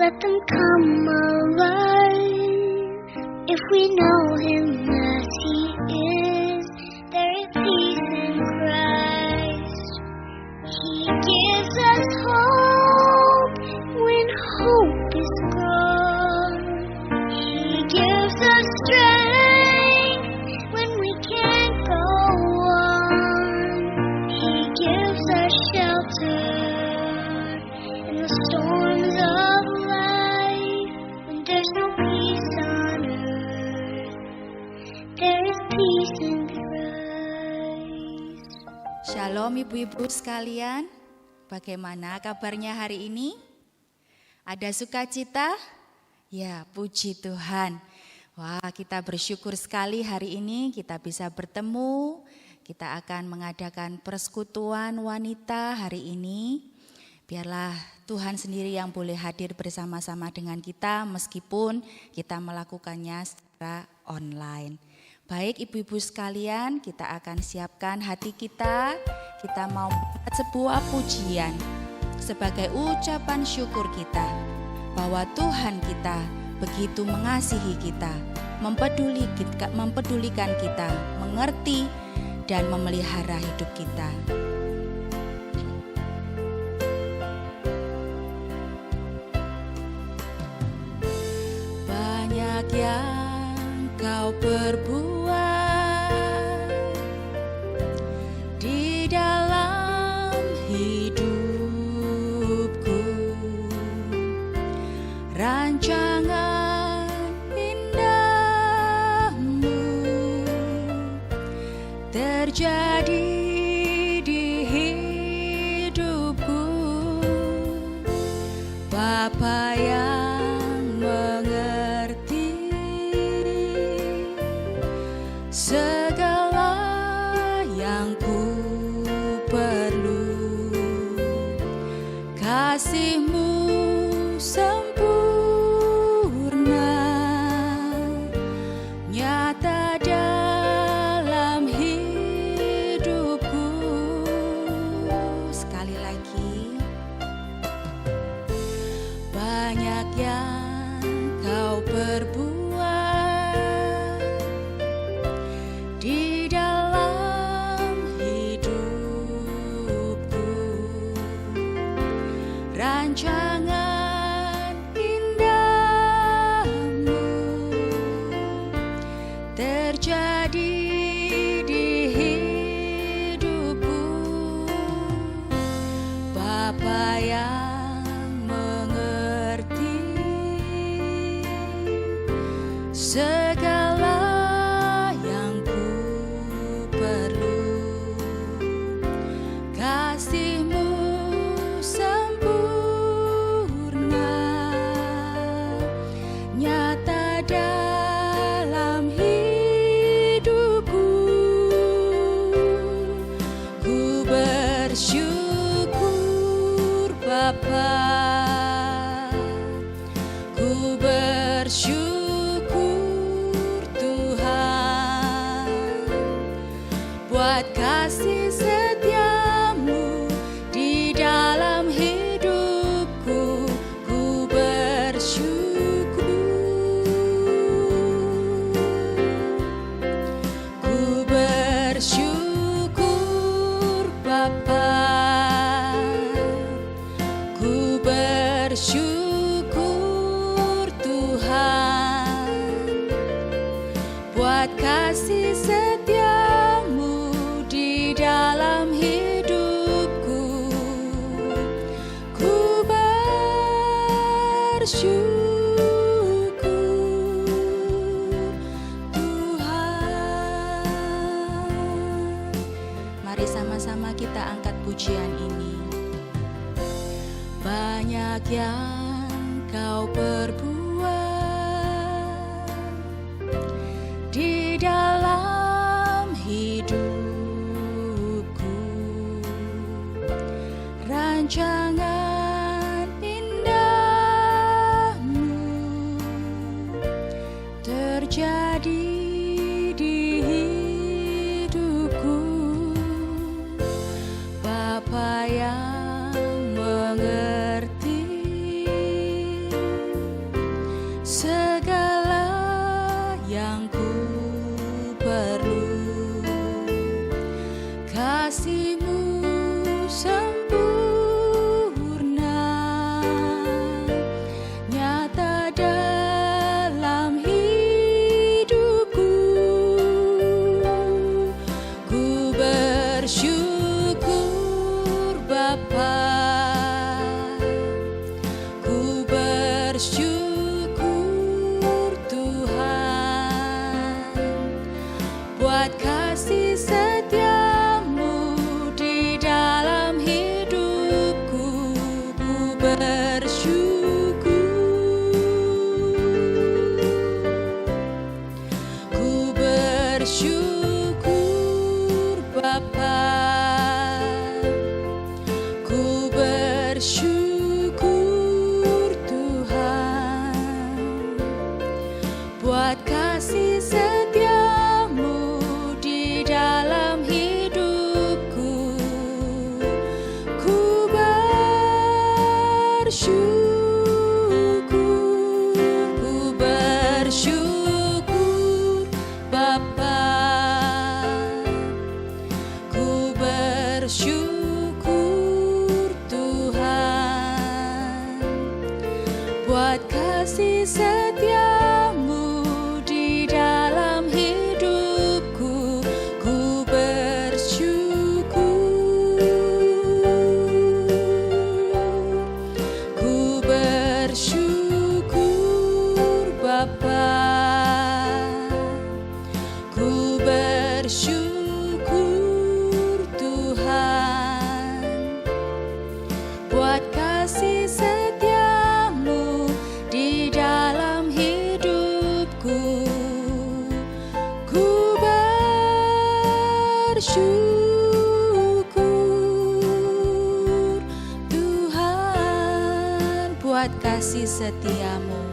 let them come alive. If we know Him as He is, there is peace in Christ. He gives us hope when hope is gone. He gives us strength when we can't go on. He gives us shelter in the storms of life. When there's no peace on earth, there is peace in Christ. Shalom ibu-ibu sekalian, bagaimana kabarnya hari ini? Ada sukacita? Ya, puji Tuhan. Wah, kita bersyukur sekali hari ini kita bisa bertemu. Kita akan mengadakan persekutuan wanita hari ini. Biarlah Tuhan sendiri yang boleh hadir bersama-sama dengan kita meskipun kita melakukannya secara online. Baik ibu-ibu sekalian, kita akan siapkan hati kita. Kita mau membuat sebuah pujian sebagai ucapan syukur kita bahwa Tuhan kita begitu mengasihi kita, mempedulikan kita, mengerti dan memelihara hidup kita. Banyak yang kau perbuat di dalam hidupku, rancangan indahmu terjadi di hidupku. Bapa yang mengerti segala yang ku perlu, kasih-Mu sempurna nyata dalam hidupku. Sekali lagi, banyak yang kau perbuat di dalam hidupku, rancangan indahmu terjadi di hidupku. Bapa yang mengerti segala yang ku perlu, kasih-Mu sempurna nyata dalam hidupku. Ku bersyukur Bapa, ku bersyukur Tuhan buat kasih setia-Mu di dalam hidupku. Ku bersyukur, ku bersyukur Bapa, ku bersyukur Tuhan buat kasih setia-Mu di dalam hidupku. Ku bersyukur Tuhan. Mari sama-sama kita angkat pujian ini. Banyak yang kau perbuat di dalam hidupku, rancangan indahmu terjadi di hidupku. Bapa yang mengerti bersyukur Tuhan buat kasih setiamu di dalam hidupku. Ku bersyukur, ku bersyukur Bapa, ku bersyukur Tuhan buat kasih setiamu di dalam hidupku. Ku bersyukur Bapa, ku bersyukur Tuhan buat kasih setiamu di dalam hidupku. Ku bersyukur Bapa, ku bersyukur Tuhan buat kasih setiamu di dalam hidupku. Ku bersyukur Tuhan buat kasih setiamu,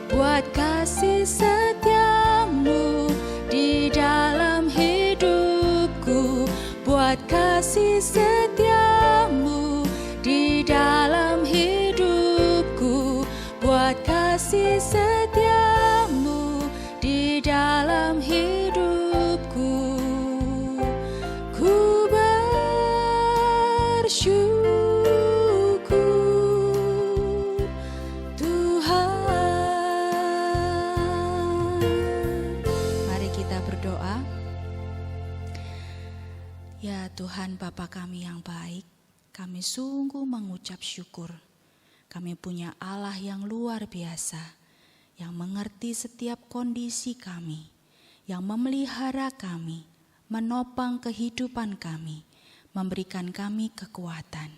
buat kasih setiamu di dalam hidupku, buat kasih setiamu di dalam hidupku, buat kasih setiamu di dalam hidupku. Ku bersyukur Tuhan. Mari kita berdoa. Ya Tuhan Bapa kami yang baik, kami sungguh mengucap syukur. Kami punya Allah yang luar biasa, yang mengerti setiap kondisi kami, yang memelihara kami, menopang kehidupan kami, memberikan kami kekuatan.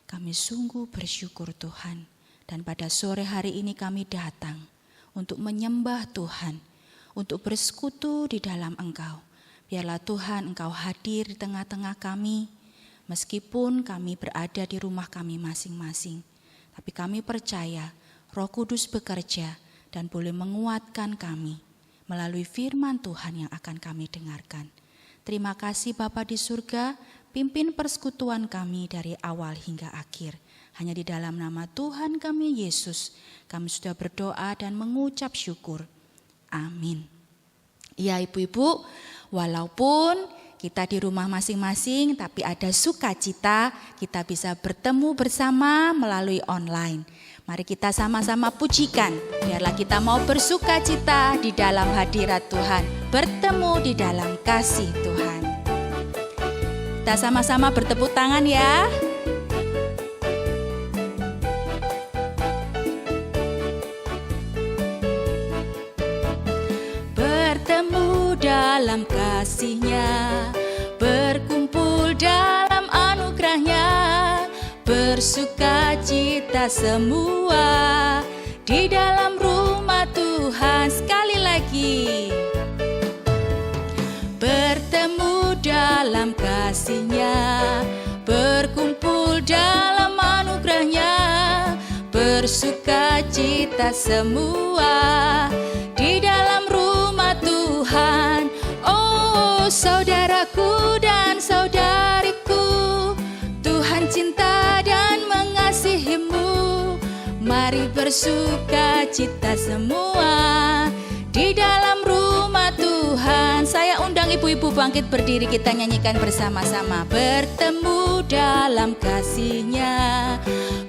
Kami sungguh bersyukur Tuhan, dan pada sore hari ini kami datang untuk menyembah Tuhan, untuk bersekutu di dalam Engkau. Biarlah Tuhan Engkau hadir di tengah-tengah kami, meskipun kami berada di rumah kami masing-masing. Tapi kami percaya Roh Kudus bekerja dan boleh menguatkan kami melalui firman Tuhan yang akan kami dengarkan. Terima kasih Bapa di surga, pimpin persekutuan kami dari awal hingga akhir. Hanya di dalam nama Tuhan kami Yesus, kami sudah berdoa dan mengucap syukur. Amin. Ya ibu-ibu, walaupun kita di rumah masing-masing, tapi ada sukacita, kita bisa bertemu bersama melalui online. Mari kita sama-sama pujikan, biarlah kita mau bersukacita di dalam hadirat Tuhan, bertemu di dalam kasih Tuhan. Kita sama-sama bertepuk tangan ya. Bertemu dalam kasih-Nya, berkumpul dalam anugerah-Nya, bersukacita semua di dalam rumah Tuhan. Sekali lagi, bertemu dalam kasih-Nya, berkumpul dalam anugerah-Nya, bersukacita semua di dalam rumah Tuhan. Oh saudaraku dan saudariku, Tuhan cinta dan mengasihimu. Mari bersukacita semua di dalam rumah Tuhan. Saya undang ibu-ibu bangkit berdiri, kita nyanyikan bersama-sama. Bertemu dalam kasih-Nya,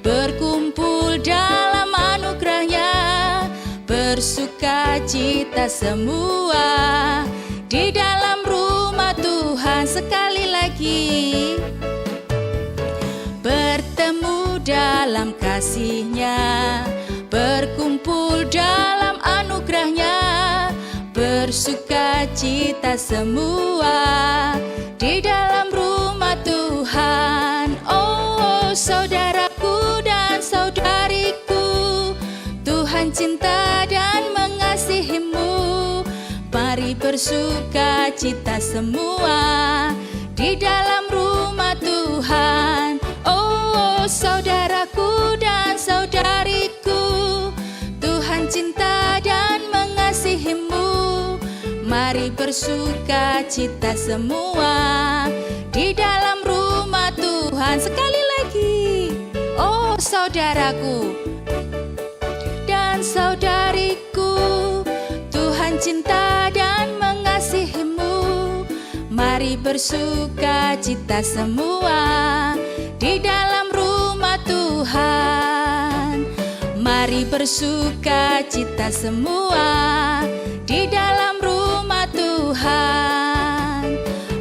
berkumpul dalam anugerah-Nya, bersukacita semua di dalam rumah Tuhan. Sekali lagi, bertemu dalam kasih-Nya, berkumpul dalam anugerah-Nya, bersuka cita semua di dalam rumah Tuhan. Oh, saudaraku dan saudariku, Tuhan cinta dan mengasihimu. Mari bersuka cita semua di dalam rumah Tuhan. Oh, saudaraku dan saudariku, Tuhan cinta dan mengasihimu. Mari bersuka cita semua di dalam rumah Tuhan. Sekali lagi, oh saudaraku dan saudariku, Tuhan cinta dan mengasihimu. Mari bersuka cita semua di dalam rumah Tuhan. Mari bersuka cita semua di dalam rumah Tuhan.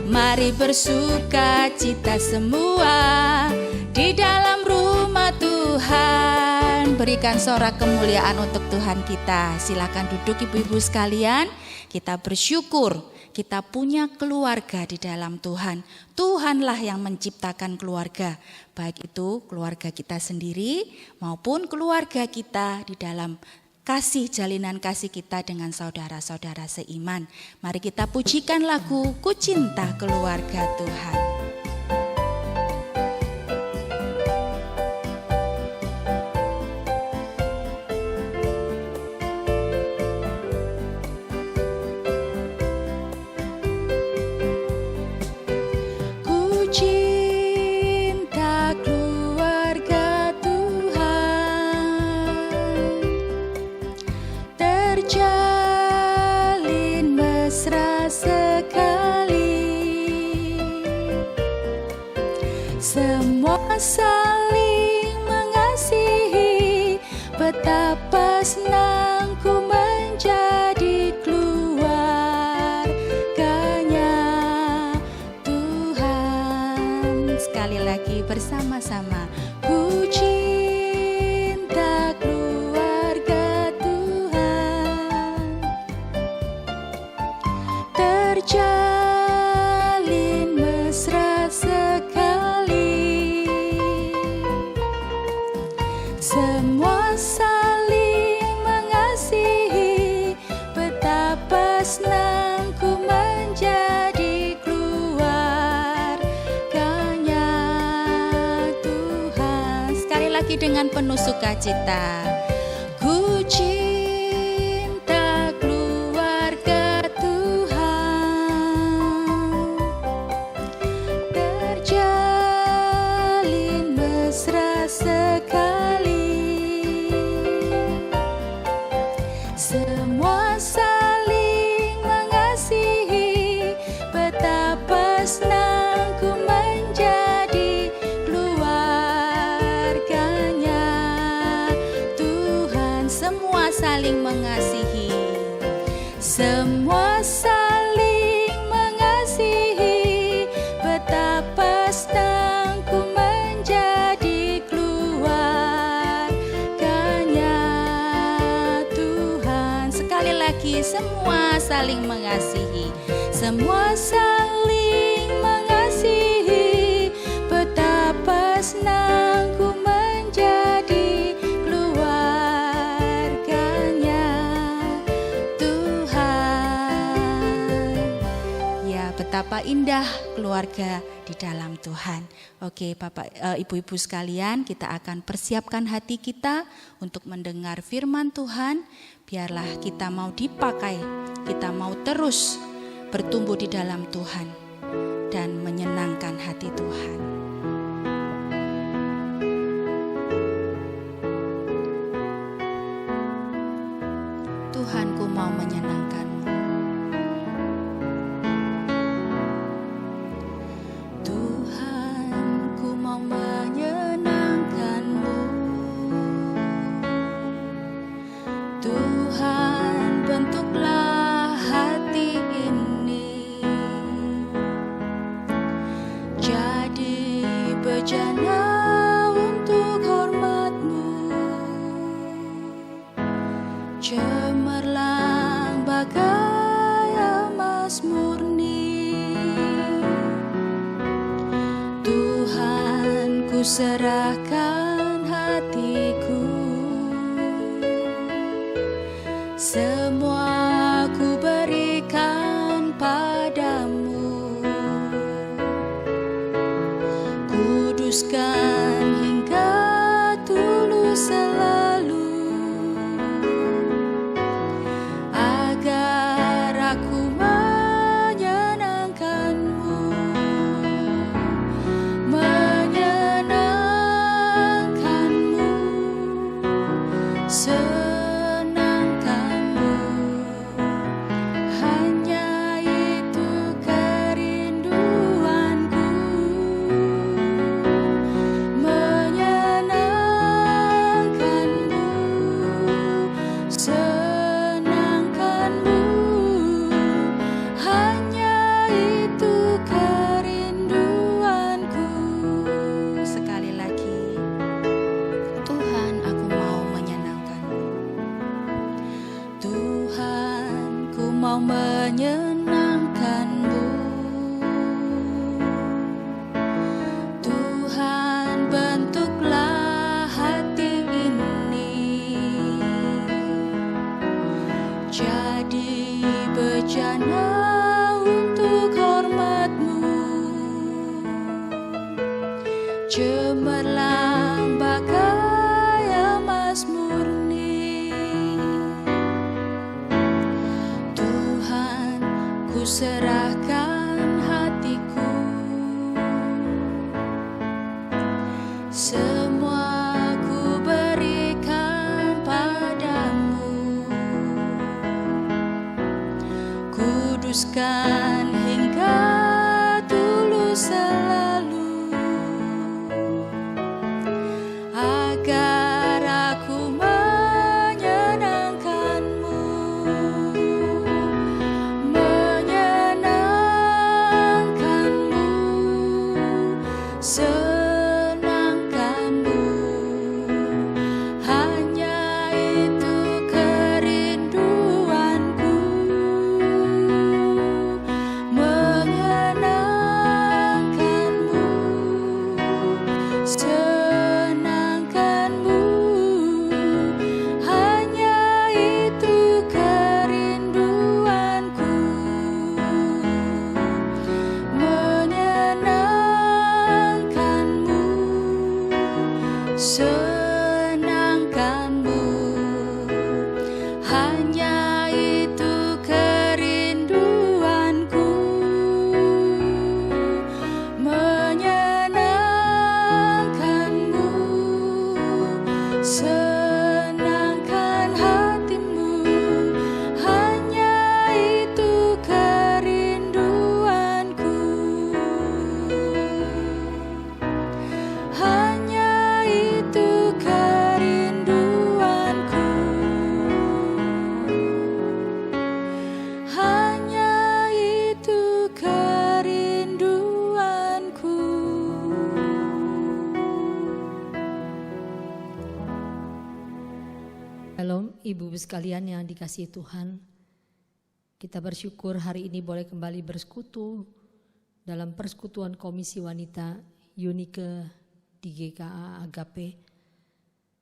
Mari bersuka cita semua di dalam rumah Tuhan. Berikan sorak kemuliaan untuk Tuhan kita. Silakan duduk ibu-ibu sekalian. Kita bersyukur kita punya keluarga di dalam Tuhan. Tuhanlah yang menciptakan keluarga, baik itu keluarga kita sendiri maupun keluarga kita di dalam kasih, jalinan kasih kita dengan saudara-saudara seiman. Mari kita pujikan lagu Ku Cinta Keluarga Tuhan. Cinta keluarga Tuhan, terjalin mesra sekali. Semua saling mengasihi, betapa senang ku menjadi keluarganya Tuhan. Sekali lagi bersama-sama. Ku cinta keluarga Tuhan, terjalin mesra sekali. Semua saling mengasihi, betapa senang ku menjadi keluarganya Tuhan. Sekali lagi dengan penuh sukacita. Ku cinta keluarga Tuhan, terjalin mesra sekali. Semua saling mengasihi, betapa senang ku menjadi keluarganya Tuhan. Semua saling mengasihi, semua saling mengasihi, betapa senang ku menjadi keluarganya Tuhan. Sekali lagi, semua saling mengasihi, semua saling mengasihi, betapa senang ku menjadi keluarganya Tuhan. Ya, betapa indah keluarga di dalam Tuhan. Oke, Bapak, Ibu-ibu sekalian, kita akan persiapkan hati kita untuk mendengar firman Tuhan. Biarlah kita mau dipakai, kita mau terus bertumbuh di dalam Tuhan dan menyenangkan hati Tuhan. Tuhanku mau menyenangkanmu. Tuhanku mau menyenangkanmu. Tuhan, bentuklah hati ini jadi bejana untuk cemerlang bagai emas murni. Tuhan, ku serahkan hatiku, semua ku berikan padamu. Kuduskan hingga tulus selalu, agar aku menyenangkanmu, menyenangkanmu, senangkanmu. Hanya itu kerinduanku, menyenangkanmu, senangkanmu. Hanya itu kerinduanku. Sekali lagi, Tuhan, aku mau menyenangkanmu. Tuhan, ku mau menyenangkanmu. Tuhan, bentuklah hati ini jadi bejana untuk hormat-Mu, cemerlang bagai emas murni. Tuhan, ku serahkan hatiku, semua ku berikan padamu. Kuduskan hingga tulus selalu, agar aku menyenangkanmu, menyenangkanmu, senangkanmu. Hanya itu kerinduanku, menyenangkanmu, senangkanmu. Hanya itu kerinduanku, menyenangkanmu, senangkanmu. Hanya itu kerinduanku, menyenangkanmu, senangkan hatimu. Hanya itu kerinduanku, hanya itu kerinduanku, hanya itu kerinduanku. Shalom Ibu-ibu sekalian yang dikasihi Tuhan. Kita bersyukur hari ini boleh kembali bersekutu dalam persekutuan Komisi Wanita Unike di GKA Agape.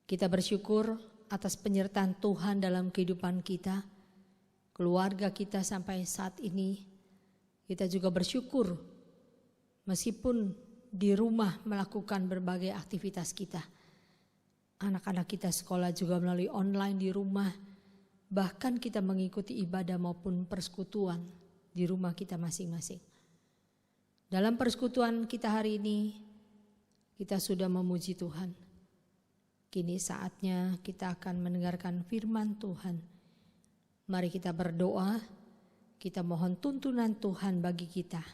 Kita bersyukur atas penyertaan Tuhan dalam kehidupan kita, keluarga kita sampai saat ini. Kita juga bersyukur meskipun di rumah melakukan berbagai aktivitas kita. Anak-anak kita sekolah juga melalui online di rumah. Bahkan kita mengikuti ibadah maupun persekutuan di rumah kita masing-masing. Dalam persekutuan kita hari ini, kita sudah memuji Tuhan. Kini saatnya kita akan mendengarkan firman Tuhan. Mari kita berdoa, kita mohon tuntunan Tuhan bagi kita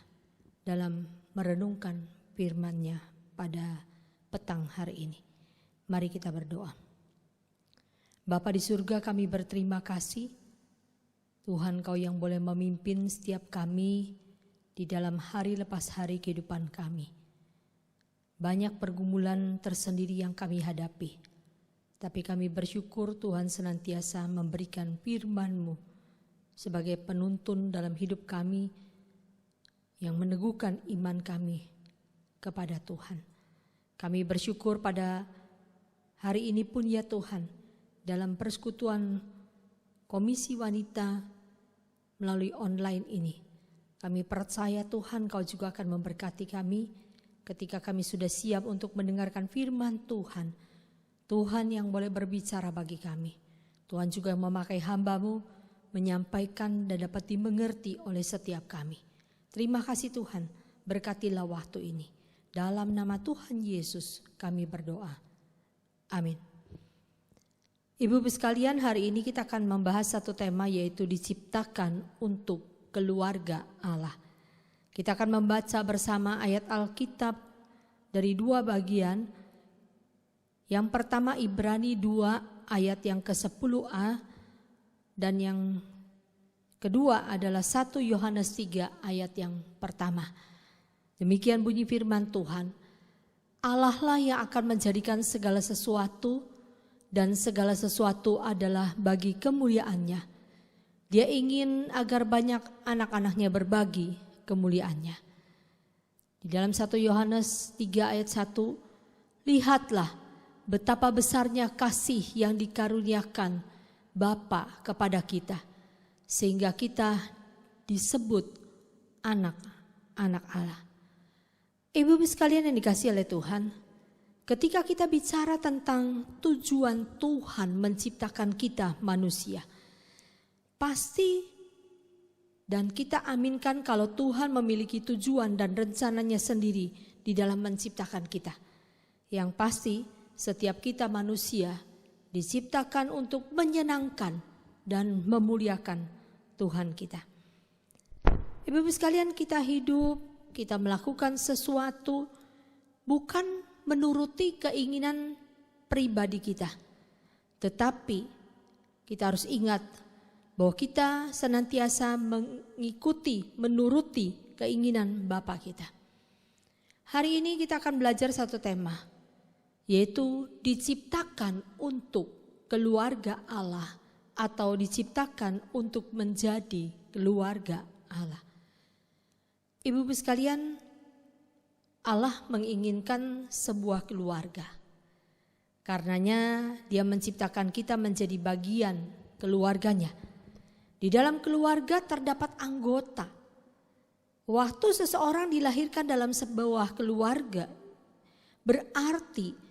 dalam merenungkan firman-Nya pada petang hari ini. Mari kita berdoa. Bapa di surga, kami berterima kasih. Tuhan, Kau yang boleh memimpin setiap kami di dalam hari lepas hari kehidupan kami. Banyak pergumulan tersendiri yang kami hadapi. Tetapi kami bersyukur Tuhan senantiasa memberikan firman-Mu sebagai penuntun dalam hidup kami yang meneguhkan iman kami kepada Tuhan. Kami bersyukur pada hari ini pun ya Tuhan, dalam persekutuan Komisi Wanita melalui online ini, kami percaya Tuhan Kau juga akan memberkati kami ketika kami sudah siap untuk mendengarkan firman Tuhan. Tuhan yang boleh berbicara bagi kami. Tuhan juga yang memakai hamba-Mu menyampaikan dan dapat dimengerti oleh setiap kami. Terima kasih Tuhan, berkatilah waktu ini. Dalam nama Tuhan Yesus kami berdoa. Amin. Ibu-ibu sekalian, hari ini kita akan membahas satu tema, yaitu diciptakan untuk keluarga Allah. Kita akan membaca bersama ayat Alkitab dari 2 bagian. Yang pertama Ibrani 2 ayat yang ke-10a, dan yang kedua adalah 1 Yohanes 3 ayat yang pertama. Demikian bunyi firman Tuhan. Allah lah yang akan menjadikan segala sesuatu, dan segala sesuatu adalah bagi kemuliaannya. Dia ingin agar banyak anak-anaknya berbagi kemuliaannya. Di dalam 1 Yohanes 3 ayat 1, lihatlah betapa besarnya kasih yang dikaruniakan Bapa kepada kita, sehingga kita disebut anak-anak Allah. Ibu-ibu sekalian yang dikasihi oleh Tuhan, ketika kita bicara tentang tujuan Tuhan menciptakan kita manusia, pasti dan kita aminkan kalau Tuhan memiliki tujuan dan rencananya sendiri di dalam menciptakan kita. Yang pasti setiap kita manusia diciptakan untuk menyenangkan dan memuliakan Tuhan kita. Ibu-ibu sekalian, kita hidup, kita melakukan sesuatu bukan menuruti keinginan pribadi kita. Tetapi kita harus ingat bahwa kita senantiasa mengikuti, menuruti keinginan Bapa kita. Hari ini kita akan belajar satu tema, yaitu diciptakan untuk keluarga Allah atau diciptakan untuk menjadi keluarga Allah. Ibu-ibu sekalian, Allah menginginkan sebuah keluarga. Karenanya Dia menciptakan kita menjadi bagian keluarganya. Di dalam keluarga terdapat anggota. Waktu seseorang dilahirkan dalam sebuah keluarga, berarti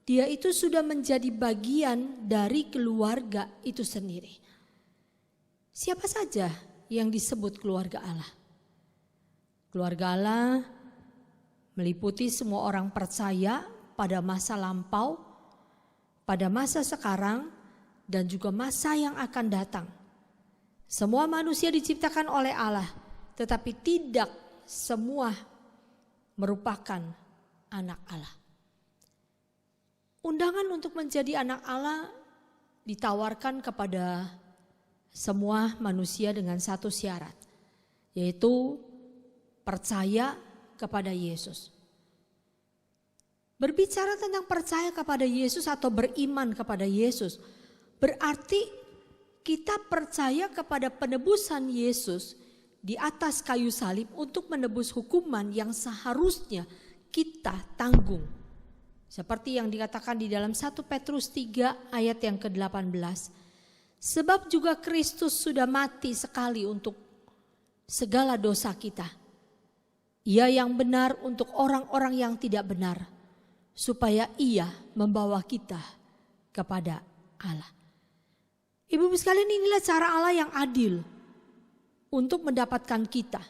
dia itu sudah menjadi bagian dari keluarga itu sendiri. Siapa saja yang disebut keluarga Allah? Keluarga Allah meliputi semua orang percaya pada masa lampau, pada masa sekarang, dan juga masa yang akan datang. Semua manusia diciptakan oleh Allah, tetapi tidak semua merupakan anak Allah. Undangan untuk menjadi anak Allah ditawarkan kepada semua manusia dengan satu syarat, yaitu percaya kepada Yesus. Berbicara tentang percaya kepada Yesus atau beriman kepada Yesus, berarti kita percaya kepada penebusan Yesus di atas kayu salib untuk menebus hukuman yang seharusnya kita tanggung. Seperti yang dikatakan di dalam 1 Petrus 3 ayat yang ke-18. Sebab juga Kristus sudah mati sekali untuk segala dosa kita. Ia yang benar untuk orang-orang yang tidak benar, supaya Ia membawa kita kepada Allah. Ibu-ibu sekalian, inilah cara Allah yang adil untuk mendapatkan kita,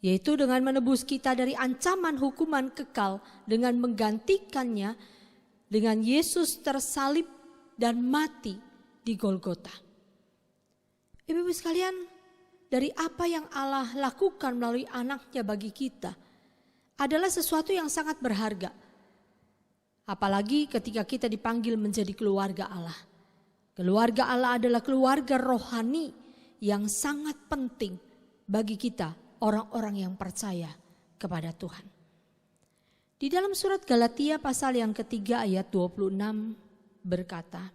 yaitu dengan menebus kita dari ancaman hukuman kekal dengan menggantikannya dengan Yesus tersalib dan mati di Golgota. Ibu-ibu sekalian, dari apa yang Allah lakukan melalui anaknya bagi kita adalah sesuatu yang sangat berharga. Apalagi ketika kita dipanggil menjadi keluarga Allah. Keluarga Allah adalah keluarga rohani yang sangat penting bagi kita, orang-orang yang percaya kepada Tuhan. Di dalam surat Galatia pasal yang ketiga ayat 26 berkata,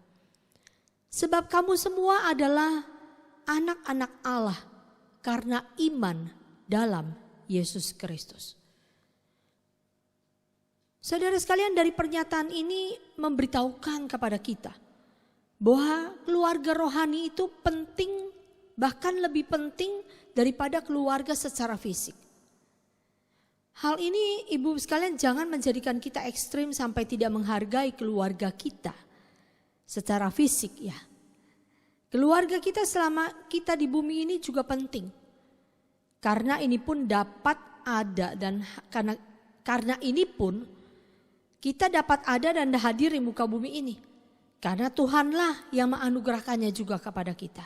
"Sebab kamu semua adalah anak-anak Allah karena iman dalam Yesus Kristus." Saudara sekalian, dari pernyataan ini memberitahukan kepada kita bahwa keluarga rohani itu penting, bahkan lebih penting daripada keluarga secara fisik. Hal ini ibu sekalian jangan menjadikan kita ekstrim sampai tidak menghargai keluarga kita secara fisik ya. Keluarga kita selama kita di bumi ini juga penting. Karena ini pun dapat ada dan karena ini pun kita dapat ada dan hadir di muka bumi ini. Karena Tuhanlah yang menganugerahkannya juga kepada kita.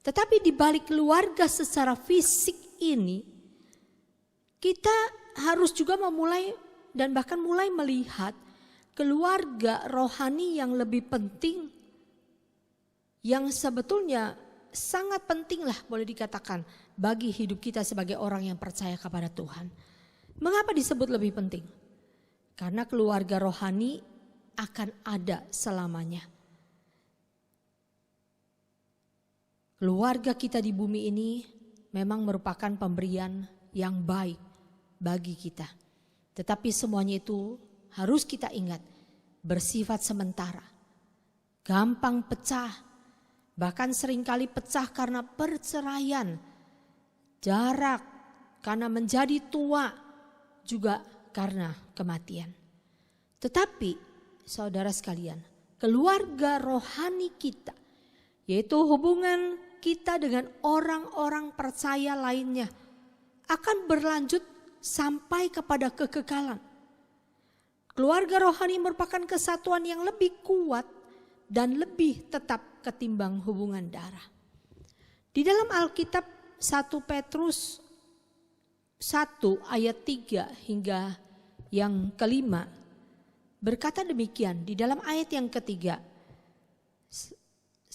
Tetapi di balik keluarga secara fisik ini, kita harus juga memulai dan bahkan mulai melihat keluarga rohani yang lebih penting, yang sebetulnya sangat penting lah boleh dikatakan bagi hidup kita sebagai orang yang percaya kepada Tuhan. Mengapa disebut lebih penting? Karena keluarga rohani akan ada selamanya. Keluarga kita di bumi ini memang merupakan pemberian yang baik bagi kita. Tetapi semuanya itu harus kita ingat bersifat sementara. Gampang pecah, bahkan seringkali pecah karena perceraian, jarak, karena menjadi tua, juga karena kematian. Tetapi saudara sekalian, keluarga rohani kita, yaitu hubungan kita dengan orang-orang percaya lainnya, akan berlanjut sampai kepada kekekalan. Keluarga rohani merupakan kesatuan yang lebih kuat dan lebih tetap ketimbang hubungan darah. Di dalam Alkitab 1 Petrus 1 ayat 3 hingga yang kelima berkata demikian di dalam ayat yang ketiga.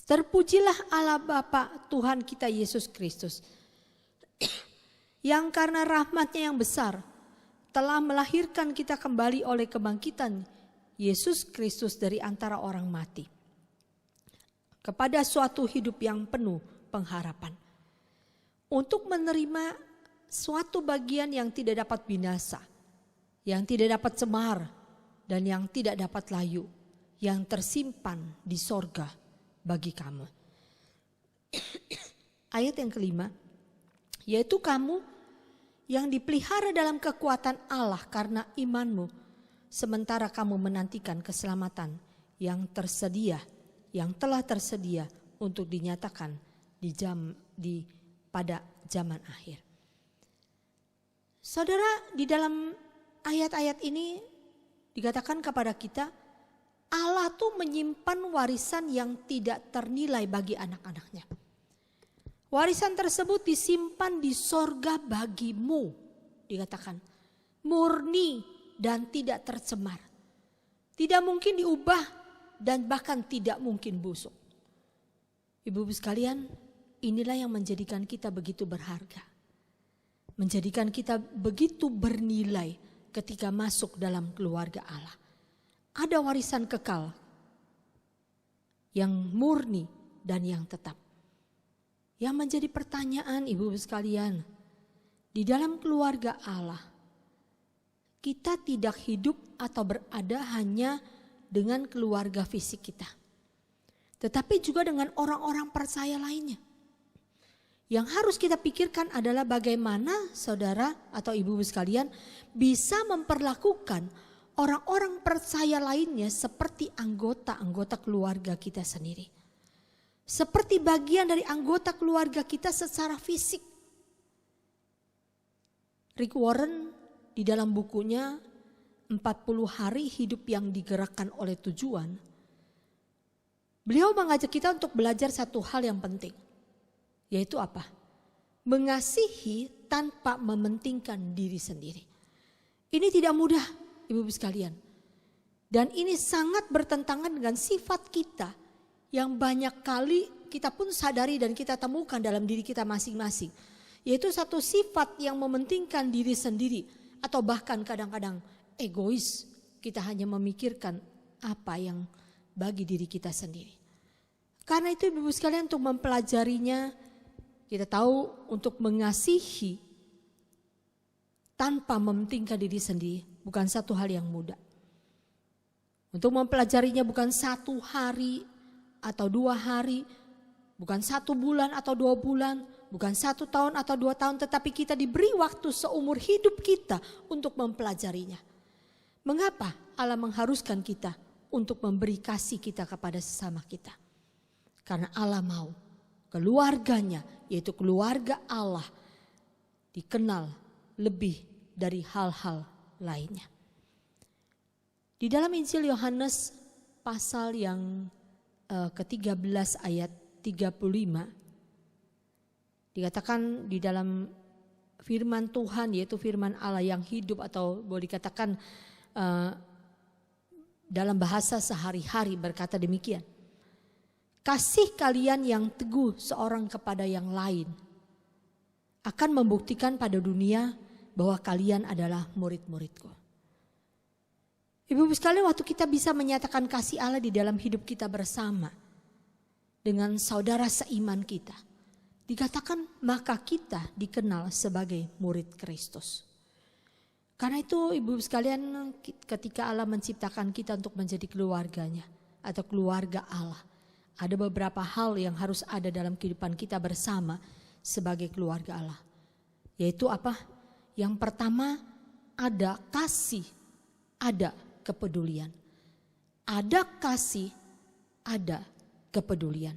Terpujilah Allah Bapa Tuhan kita Yesus Kristus yang karena rahmat-Nya yang besar telah melahirkan kita kembali oleh kebangkitan Yesus Kristus dari antara orang mati kepada suatu hidup yang penuh pengharapan, untuk menerima suatu bagian yang tidak dapat binasa, yang tidak dapat cemar, dan yang tidak dapat layu, yang tersimpan di sorga bagi kamu. Ayat yang kelima, yaitu kamu yang dipelihara dalam kekuatan Allah karena imanmu, sementara kamu menantikan keselamatan yang tersedia, yang telah tersedia untuk dinyatakan pada zaman akhir. Saudara, di dalam ayat-ayat ini dikatakan kepada kita, Allah tuh menyimpan warisan yang tidak ternilai bagi anak-anaknya. Warisan tersebut disimpan di sorga bagimu, dikatakan murni dan tidak tercemar. Tidak mungkin diubah dan bahkan tidak mungkin busuk. Ibu-ibu sekalian, inilah yang menjadikan kita begitu berharga. Menjadikan kita begitu bernilai ketika masuk dalam keluarga Allah. Ada warisan kekal yang murni dan yang tetap. Yang menjadi pertanyaan ibu-ibu sekalian, di dalam keluarga Allah, kita tidak hidup atau berada hanya dengan keluarga fisik kita, tetapi juga dengan orang-orang percaya lainnya. Yang harus kita pikirkan adalah bagaimana saudara atau ibu-ibu sekalian bisa memperlakukan orang-orang percaya lainnya seperti anggota-anggota keluarga kita sendiri. Seperti bagian dari anggota keluarga kita secara fisik. Rick Warren di dalam bukunya 40 hari hidup yang digerakkan oleh tujuan, beliau mengajak kita untuk belajar satu hal yang penting. Yaitu apa? Mengasihi tanpa mementingkan diri sendiri. Ini tidak mudah, ibu-ibu sekalian. Dan ini sangat bertentangan dengan sifat kita yang banyak kali kita pun sadari dan kita temukan dalam diri kita masing-masing. Yaitu satu sifat yang mementingkan diri sendiri atau bahkan kadang-kadang egois. Kita hanya memikirkan apa yang bagi diri kita sendiri. Karena itu Ibu sekalian, untuk mempelajarinya, kita tahu untuk mengasihi tanpa mementingkan diri sendiri bukan satu hal yang mudah. Untuk mempelajarinya bukan 1 hari atau 2 hari, bukan 1 bulan atau 2 bulan, bukan 1 tahun atau 2 tahun, tetapi kita diberi waktu seumur hidup kita untuk mempelajarinya. Mengapa Allah mengharuskan kita untuk memberi kasih kita kepada sesama kita? Karena Allah mau keluarganya, yaitu keluarga Allah, dikenal lebih dari hal-hal lainnya. Di dalam Injil Yohanes pasal yang ke-13 ayat 35, dikatakan di dalam firman Tuhan, yaitu firman Allah yang hidup, atau boleh dikatakan dalam bahasa sehari-hari, berkata demikian. Kasih kalian yang teguh seorang kepada yang lain akan membuktikan pada dunia bahwa kalian adalah murid-muridku. Ibu sekalian, waktu kita bisa menyatakan kasih Allah di dalam hidup kita bersama dengan saudara seiman kita, dikatakan maka kita dikenal sebagai murid Kristus. Karena itu Ibu sekalian, ketika Allah menciptakan kita untuk menjadi keluarganya atau keluarga Allah, ada beberapa hal yang harus ada dalam kehidupan kita bersama sebagai keluarga Allah. Yaitu apa? Yang pertama, ada kasih, ada kepedulian. Ada kasih, ada kepedulian.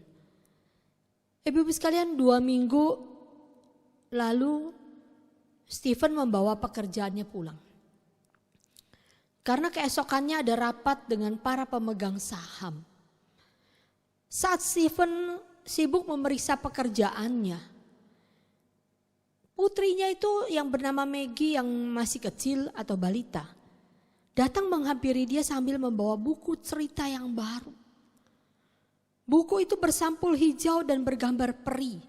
Ibu-ibu sekalian, 2 minggu lalu Stephen membawa pekerjaannya pulang. Karena keesokannya ada rapat dengan para pemegang saham. Saat Stephen sibuk memeriksa pekerjaannya, putrinya itu yang bernama Maggie yang masih kecil atau balita, datang menghampiri dia sambil membawa buku cerita yang baru. Buku itu bersampul hijau dan bergambar peri.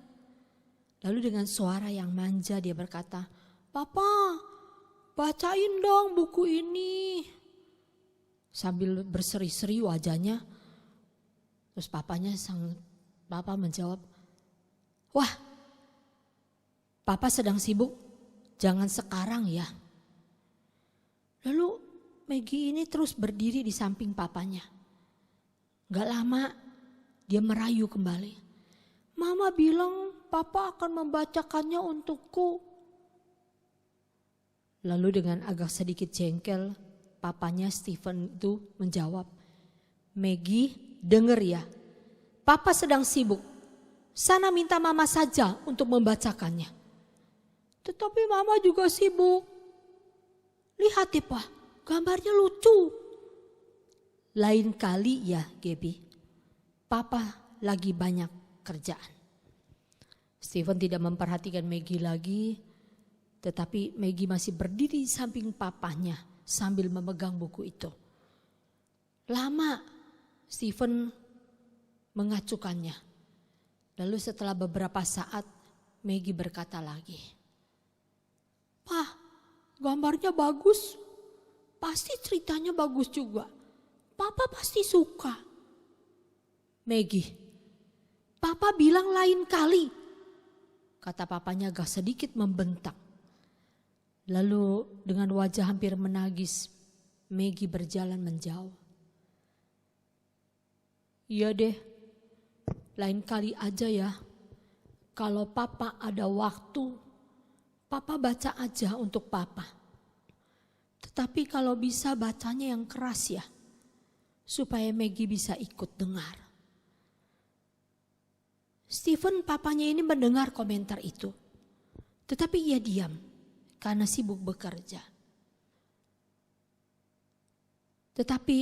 Lalu dengan suara yang manja dia berkata, "Papa, bacain dong buku ini." Sambil berseri-seri wajahnya. Terus Papa menjawab, "Wah, Papa sedang sibuk, jangan sekarang ya." Lalu Maggie ini terus berdiri di samping papanya. Gak lama dia merayu kembali. "Mama bilang Papa akan membacakannya untukku." Lalu dengan agak sedikit jengkel, papanya Stephen itu menjawab, "Maggie, denger ya, Papa sedang sibuk. Sana minta Mama saja untuk membacakannya." "Tetapi Mama juga sibuk." "Lihat ya Pak, gambarnya lucu." "Lain kali ya Gaby, Papa lagi banyak kerjaan." Stephen tidak memperhatikan Maggie lagi, tetapi Maggie masih berdiri di samping papanya sambil memegang buku itu. Lama Stephen mengacukannya. Lalu setelah beberapa saat Maggie berkata lagi, "Pak, gambarnya bagus. Pasti ceritanya bagus juga. Papa pasti suka." "Maggie, Papa bilang lain kali," kata papanya agak sedikit membentak. Lalu dengan wajah hampir menangis, Maggie berjalan menjauh. "Iya deh, lain kali aja ya. Kalau Papa ada waktu, Papa baca aja untuk Papa. Tetapi kalau bisa bacanya yang keras ya, supaya Maggie bisa ikut dengar." Stephen papanya ini mendengar komentar itu, tetapi ia diam karena sibuk bekerja. Tetapi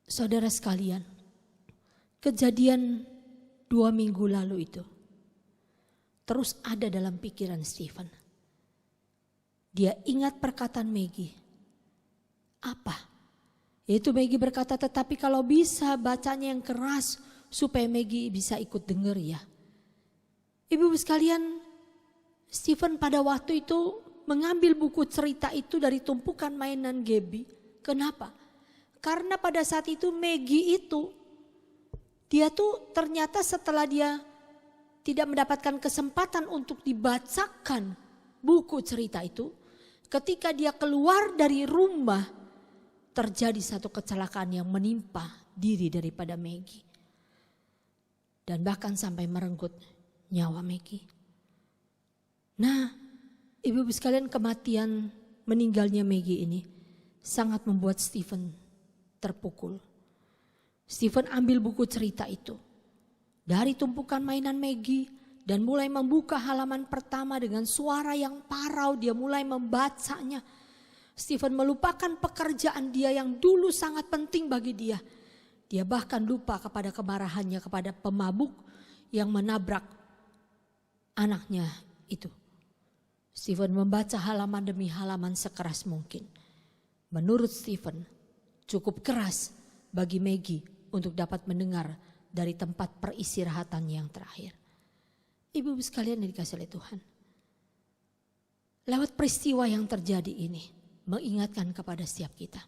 saudara sekalian, kejadian 2 minggu lalu itu terus ada dalam pikiran Stephen. Dia ingat perkataan Maggie. Apa? Yaitu Maggie berkata, "Tetapi kalau bisa bacanya yang keras supaya Maggie bisa ikut dengar ya." Ibu sekalian, Stephen pada waktu itu mengambil buku cerita itu dari tumpukan mainan Gaby. Kenapa? Karena pada saat itu Maggie itu, dia tuh ternyata setelah dia tidak mendapatkan kesempatan untuk dibacakan buku cerita itu, ketika dia keluar dari rumah, terjadi satu kecelakaan yang menimpa diri daripada Maggie. Dan bahkan sampai merenggut nyawa Maggie. Nah, ibu-ibu sekalian, kematian meninggalnya Maggie ini sangat membuat Stephen terpukul. Stephen ambil buku cerita itu dari tumpukan mainan Maggie dan mulai membuka halaman pertama dengan suara yang parau. Dia mulai membacanya. Stephen melupakan pekerjaan dia yang dulu sangat penting bagi dia. Dia bahkan lupa kepada kemarahannya kepada pemabuk yang menabrak anaknya itu. Stephen membaca halaman demi halaman sekeras mungkin. Menurut Stephen, cukup keras bagi Maggie untuk dapat mendengar dari tempat peristirahatan yang terakhir. Ibu-ibu sekalian yang dikasihi oleh Tuhan, lewat peristiwa yang terjadi ini mengingatkan kepada setiap kita.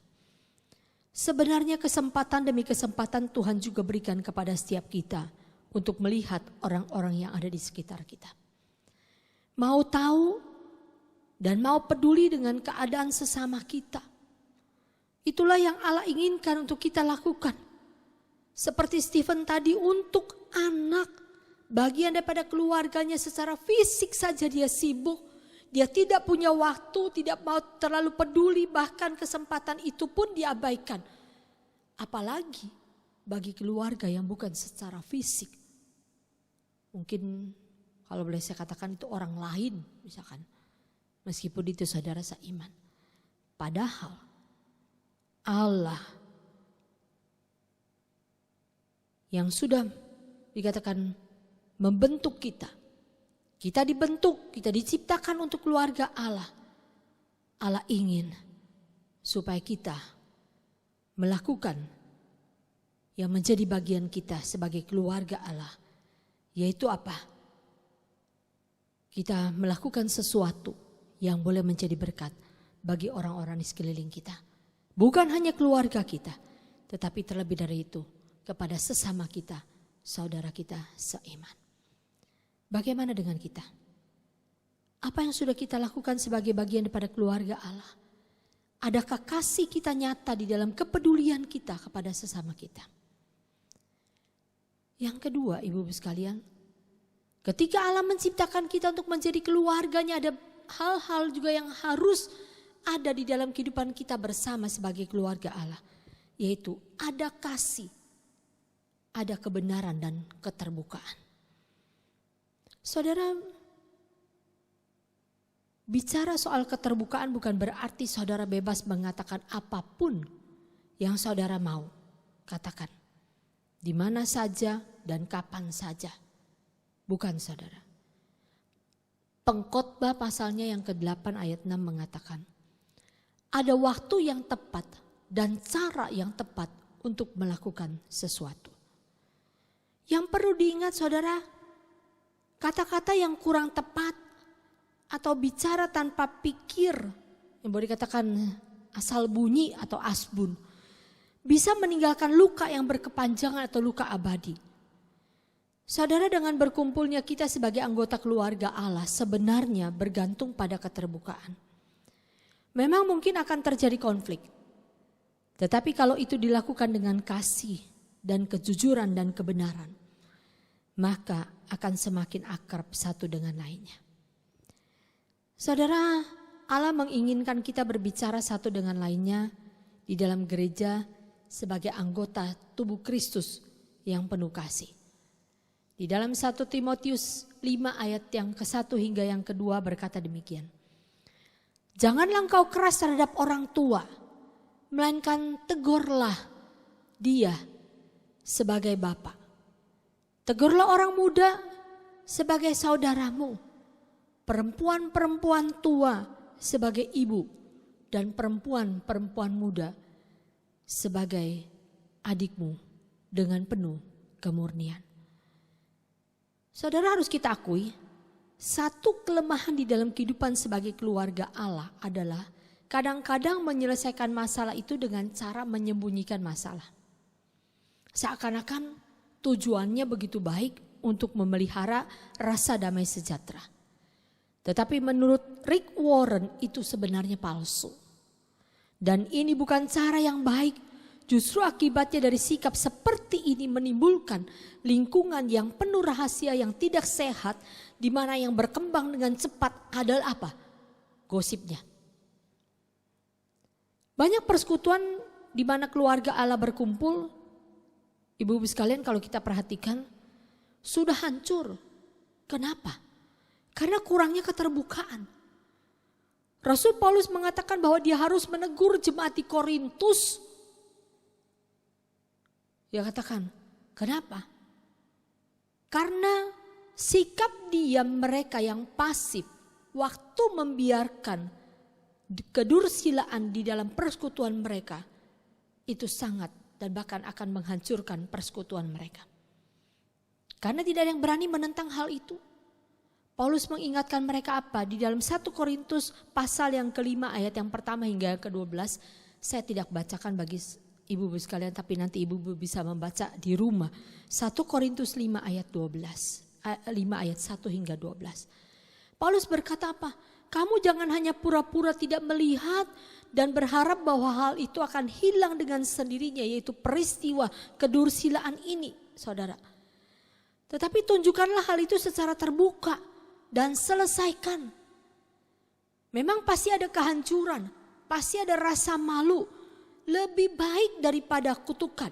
Sebenarnya kesempatan demi kesempatan Tuhan juga berikan kepada setiap kita untuk melihat orang-orang yang ada di sekitar kita. Mau tahu dan mau peduli dengan keadaan sesama kita. Itulah yang Allah inginkan untuk kita lakukan. Seperti Stephen tadi, untuk anak, bagian daripada keluarganya secara fisik saja dia sibuk. Dia tidak punya waktu, tidak mau terlalu peduli, bahkan kesempatan itu pun diabaikan. Apalagi bagi keluarga yang bukan secara fisik. Mungkin kalau boleh saya katakan itu orang lain misalkan. Meskipun itu saudara seiman. Padahal Allah yang sudah dikatakan membentuk kita. Kita dibentuk, kita diciptakan untuk keluarga Allah. Allah ingin supaya kita melakukan yang menjadi bagian kita sebagai keluarga Allah. Yaitu apa? Kita melakukan sesuatu yang boleh menjadi berkat bagi orang-orang di sekeliling kita. Bukan hanya keluarga kita, tetapi terlebih dari itu kepada sesama kita, saudara kita seiman. Bagaimana dengan kita? Apa yang sudah kita lakukan sebagai bagian daripada keluarga Allah? Adakah kasih kita nyata di dalam kepedulian kita kepada sesama kita? Yang kedua, ibu-ibu sekalian, ketika Allah menciptakan kita untuk menjadi keluarganya, ada hal-hal juga yang harus ada di dalam kehidupan kita bersama sebagai keluarga Allah. Yaitu ada kasih, ada kebenaran dan keterbukaan. Saudara, bicara soal keterbukaan bukan berarti saudara bebas mengatakan apapun yang saudara mau katakan. Di mana saja dan kapan saja. Bukan saudara. Pengkhotbah pasalnya yang ke-8 ayat 6 mengatakan, ada waktu yang tepat dan cara yang tepat untuk melakukan sesuatu. Yang perlu diingat saudara, kata-kata yang kurang tepat atau bicara tanpa pikir, yang boleh dikatakan asal bunyi atau asbun, bisa meninggalkan luka yang berkepanjangan atau luka abadi. Saudara, dengan berkumpulnya kita sebagai anggota keluarga Allah sebenarnya bergantung pada keterbukaan. Memang mungkin akan terjadi konflik. Tetapi kalau itu dilakukan dengan kasih dan kejujuran dan kebenaran, maka akan semakin akrab satu dengan lainnya. Saudara, Allah menginginkan kita berbicara satu dengan lainnya di dalam gereja sebagai anggota tubuh Kristus yang penuh kasih. Di dalam 1 Timotius 5 ayat yang ke-1 hingga yang ke-2 berkata demikian. Janganlah engkau keras terhadap orang tua, melainkan tegurlah dia sebagai bapa. Tegurlah orang muda sebagai saudaramu, perempuan-perempuan tua sebagai ibu, dan perempuan-perempuan muda sebagai adikmu dengan penuh kemurnian. Saudara, harus kita akui, satu kelemahan di dalam kehidupan sebagai keluarga Allah adalah kadang-kadang menyelesaikan masalah itu dengan cara menyembunyikan masalah. Seakan-akan tujuannya begitu baik untuk memelihara rasa damai sejahtera. Tetapi menurut Rick Warren itu sebenarnya palsu. Dan ini bukan cara yang baik. Justru akibatnya dari sikap seperti ini menimbulkan lingkungan yang penuh rahasia yang tidak sehat, di mana yang berkembang dengan cepat adalah apa? Gosipnya. Banyak persekutuan di mana keluarga Allah berkumpul, ibu-ibu sekalian kalau kita perhatikan, sudah hancur. Kenapa? Karena kurangnya keterbukaan. Rasul Paulus mengatakan bahwa dia harus menegur jemaat di Korintus. Dia katakan, kenapa? Karena sikap diam mereka yang pasif waktu membiarkan kedursilaan di dalam persekutuan mereka itu sangat dan bahkan akan menghancurkan persekutuan mereka. Karena tidak ada yang berani menentang hal itu. Paulus mengingatkan mereka apa? Di dalam 1 Korintus pasal yang kelima ayat yang pertama hingga yang ke-12. Saya tidak bacakan bagi ibu-ibu sekalian, tapi nanti ibu-ibu bisa membaca di rumah. 1 Korintus 5 ayat 5 ayat 1 hingga 12. Paulus berkata apa? Kamu jangan hanya pura-pura tidak melihat dan berharap bahwa hal itu akan hilang dengan sendirinya, yaitu peristiwa kedursilaan ini, saudara. Tetapi tunjukkanlah hal itu secara terbuka dan selesaikan. Memang pasti ada kehancuran, pasti ada rasa malu, lebih baik daripada kutukan.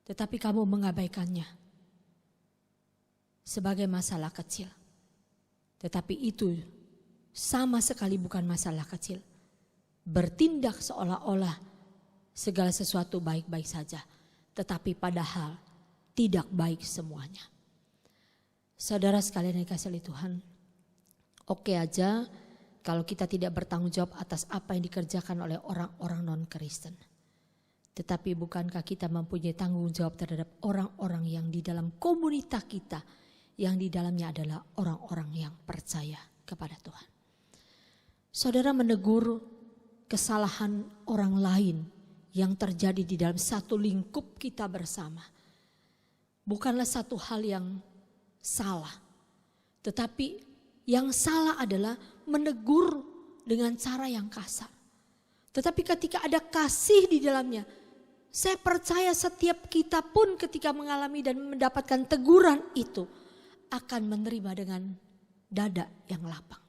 Tetapi kamu mengabaikannya sebagai masalah kecil. Tetapi itu sama sekali bukan masalah kecil. Bertindak seolah-olah segala sesuatu baik-baik saja, tetapi padahal tidak baik semuanya. Saudara sekalian yang dikasihi Tuhan, oke aja kalau kita tidak bertanggung jawab atas apa yang dikerjakan oleh orang-orang non-Kristen. Tetapi bukankah kita mempunyai tanggung jawab terhadap orang-orang yang di dalam komunitas kita, yang di dalamnya adalah orang-orang yang percaya kepada Tuhan. Saudara menegur kesalahan orang lain yang terjadi di dalam satu lingkup kita bersama. Bukanlah satu hal yang salah. Tetapi yang salah adalah menegur dengan cara yang kasar. Tetapi ketika ada kasih di dalamnya, saya percaya setiap kita pun ketika mengalami dan mendapatkan teguran itu akan menerima dengan dada yang lapang.